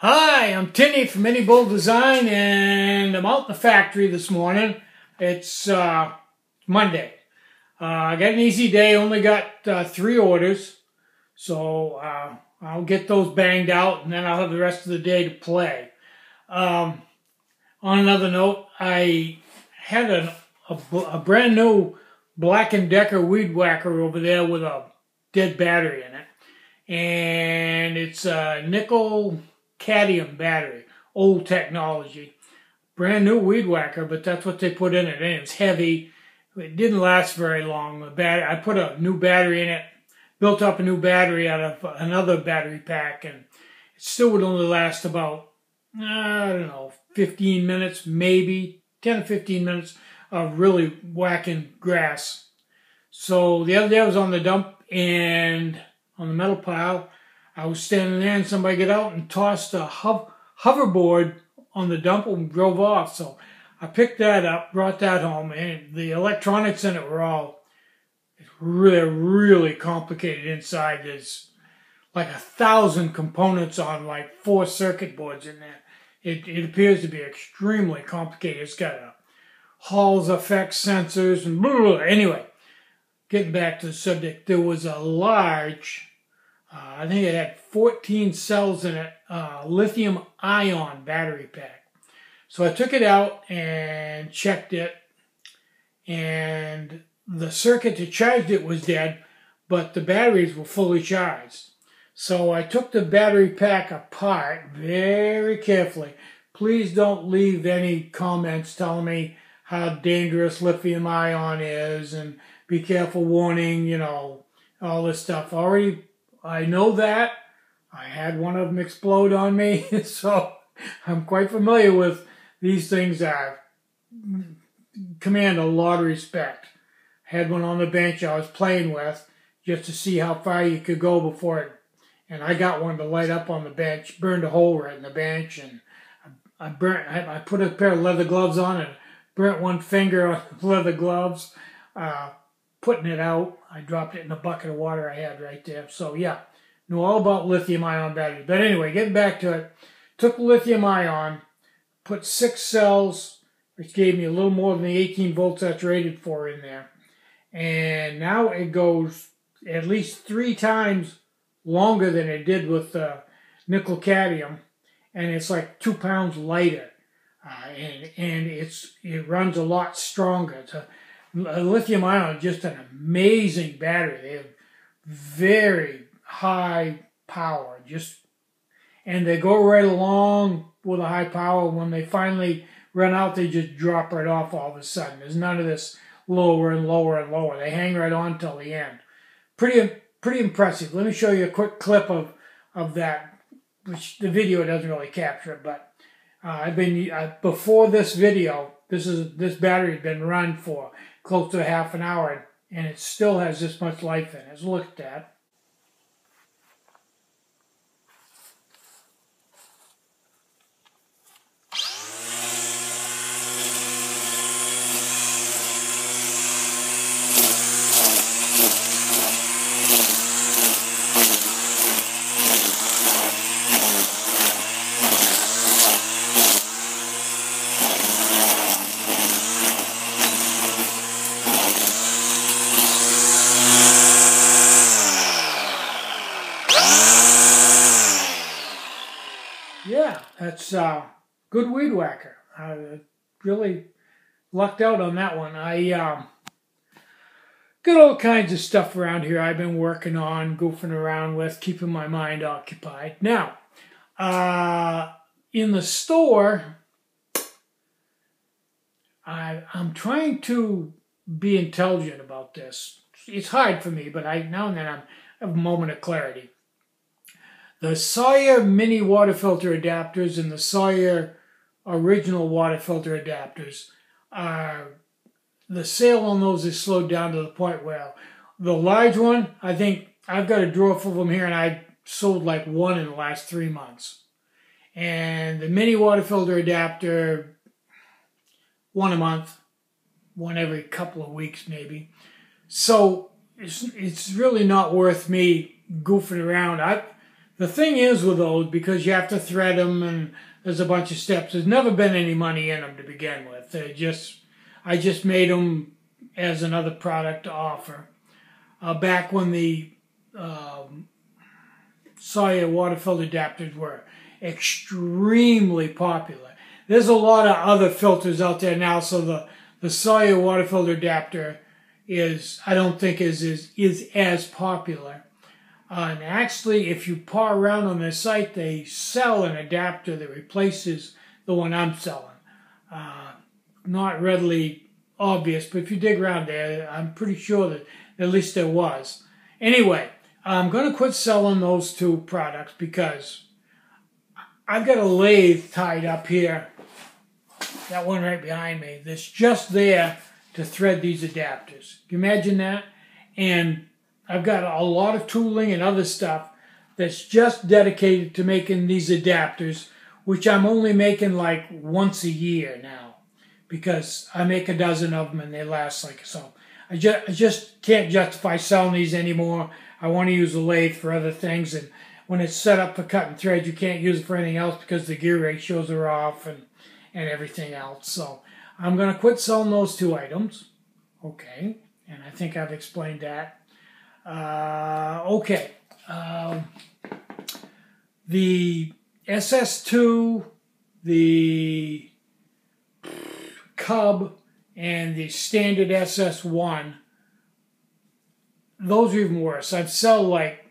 Hi, I'm Tinny from Mini Bull Design, and I'm out in the factory this morning. It's Monday. I got an easy day, only got 3 orders, so I'll get those banged out, and then I'll have the rest of the day to play. On another note, I had a brand new Black & Decker weed whacker over there with a dead battery in it, and it's a nickel cadmium battery, old technology, brand new weed whacker, but that's what they put in it, and it's heavy. It didn't last very long. I put a new battery in it, built up a new battery out of another battery pack, and it still would only last about, I don't know, 15 minutes, maybe 10 to 15 minutes of really whacking grass. So the other day I was on the dump and on the metal pile, I was standing there and somebody got out and tossed a hoverboard on the dump and drove off. So I picked that up, brought that home, and the electronics in it were all really complicated inside. There's like 1,000 components on like 4 circuit boards in there. It appears to be extremely complicated. It's got a Hall's effect sensors and blah, blah, blah. Anyway, getting back to the subject, there was a large, I think it had 14 cells in it, lithium-ion battery pack. So I took it out and checked it, and the circuit that charged it was dead, but the batteries were fully charged. So I took the battery pack apart very carefully. Please don't leave any comments telling me how dangerous lithium-ion is and be careful warning, you know, all this stuff. I know that. I had one of them explode on me, so I'm quite familiar with these things that command a lot of respect. I had one on the bench I was playing with just to see how far you could go before it, and I got one to light up on the bench, burned a hole right in the bench, and I put a pair of leather gloves on and burnt one finger on the leather gloves. Putting it out, I dropped it in a bucket of water I had right there. So yeah, know all about lithium-ion batteries. But anyway, getting back to it, took lithium-ion, put 6 cells, which gave me a little more than the 18 volts that's rated for in there. And now it goes at least 3 times longer than it did with nickel cadmium, and it's like 2 pounds lighter. And it runs a lot stronger. Lithium-ion is just an amazing battery. They have very high power, and they go right along with a high power. When they finally run out, they just drop right off all of a sudden. There's none of this lower and lower and lower. They hang right on till the end. Pretty impressive. Let me show you a quick clip of that, which the video doesn't really capture it, but before this video, this battery has been run for close to half an hour, and it still has this much life in it. Let's look at that. Yeah, that's good weed whacker. I really lucked out on that one. I got all kinds of stuff around here I've been working on, goofing around with, keeping my mind occupied. Now, in the store, I'm trying to be intelligent about this. It's hard for me, but now and then I have a moment of clarity. The Sawyer mini water filter adapters and the Sawyer original water filter adapters, the sale on those is slowed down to the point where the large one, I think I've got a drawer full of them here, and I sold like 1 in the last 3 months. And the mini water filter adapter, 1 a month, 1 every couple of weeks maybe. So it's really not worth me goofing around. The thing is with those, because you have to thread them and there's a bunch of steps, there's never been any money in them to begin with. I just made them as another product to offer. Back when the Sawyer water-filled adapters were extremely popular. There's a lot of other filters out there now, so the Sawyer water-filled adapter I don't think is as popular. And actually, if you paw around on their site, they sell an adapter that replaces the one I'm selling. Not readily obvious, but if you dig around there, I'm pretty sure that at least there was. Anyway, I'm going to quit selling those two products because I've got a lathe tied up here, that one right behind me, that's just there to thread these adapters. Can you imagine that? And I've got a lot of tooling and other stuff that's just dedicated to making these adapters, which I'm only making like once a year now because I make a dozen of them and they last like so. I just can't justify selling these anymore. I want to use the lathe for other things, and when it's set up for cutting thread, you can't use it for anything else because the gear ratios are off and everything else. So I'm going to quit selling those two items. Okay, and I think I've explained that. Okay, the SS2, the Cub, and the standard SS1, those are even worse. I'd sell like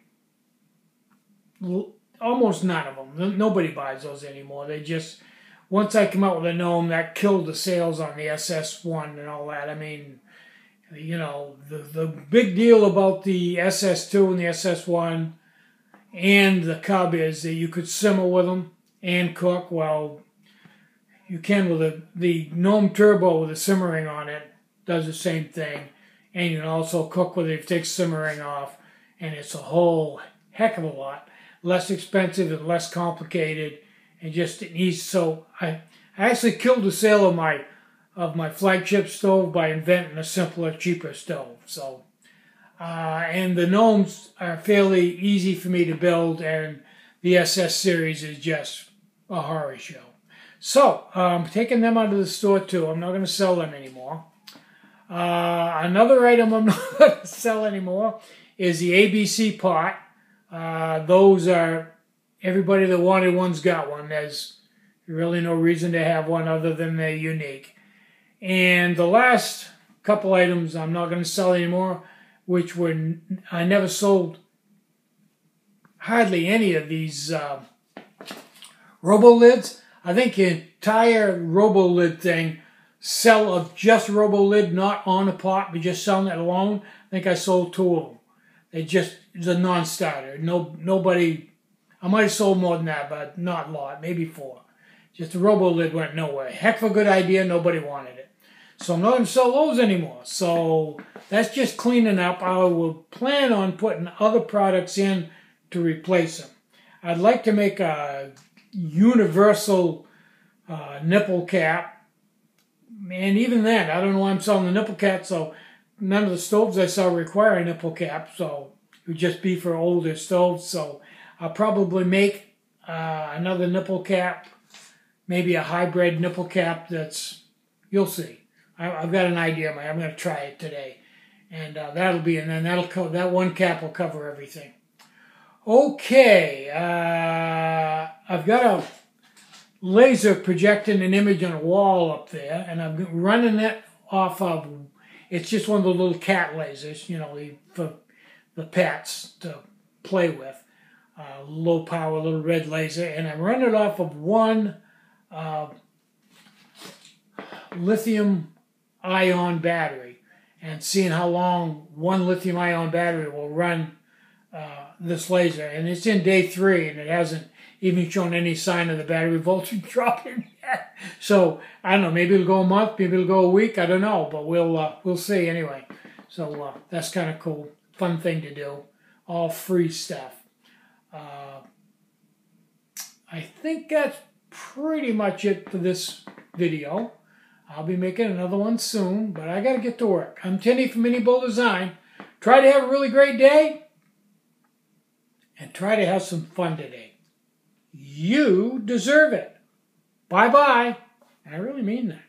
almost none of them. Nobody buys those anymore. They just, once I come out with a gnome, that killed the sales on the SS1 and all that. I mean, you know, the big deal about the SS2 and the SS1 and the Cub is that you could simmer with them and cook. Well, you can with the Gnome Turbo with the simmering on it, does the same thing. And you can also cook with it if it takes simmering off. And it's a whole heck of a lot less expensive and less complicated and just an easy. So I actually killed the sale of my flagship stove by inventing a simpler, cheaper stove. So, and the gnomes are fairly easy for me to build, and the SS series is just a horror show. So, I'm taking them out of the store too. I'm not going to sell them anymore. Another item I'm not going to sell anymore is the ABC pot. Those are, everybody that wanted one's got one. There's really no reason to have one other than they're unique. And the last couple items I'm not going to sell anymore, which were, I never sold hardly any of these robo-lids. I think the entire robo-lid thing, sell of just robo-lid, not on a pot, but just selling it alone, I think I sold 2 of them. It's a non-starter. Nobody, I might have sold more than that, but not a lot, maybe 4. Just the robo-lid went nowhere. Heck of a good idea, nobody wanted it. So I'm not going to sell those anymore. So that's just cleaning up. I will plan on putting other products in to replace them. I'd like to make a universal nipple cap. And even then, I don't know why I'm selling the nipple cap, so none of the stoves I sell require a nipple cap, so it would just be for older stoves. So I'll probably make another nipple cap, maybe a hybrid nipple cap that's, you'll see. I've got an idea. I'm going to try it today. And that'll be, and then that one cap will cover everything. Okay, I've got a laser projecting an image on a wall up there, and I'm running it off of, it's just one of the little cat lasers, you know, for the pets to play with. Low power, little red laser, and I'm running it off of one lithium ion battery and seeing how long one lithium ion battery will run this laser. And it's in day 3 and it hasn't even shown any sign of the battery voltage dropping yet. So I don't know, maybe it'll go a month, maybe it'll go a week, I don't know, but we'll see anyway. So that's kind of cool, fun thing to do, all free stuff. I think that's pretty much it for this video. I'll be making another one soon, but I got to get to work. I'm Tinny from Mini Bull Design. Try to have a really great day, and and try to have some fun today. You deserve it. Bye-bye. And I really mean that.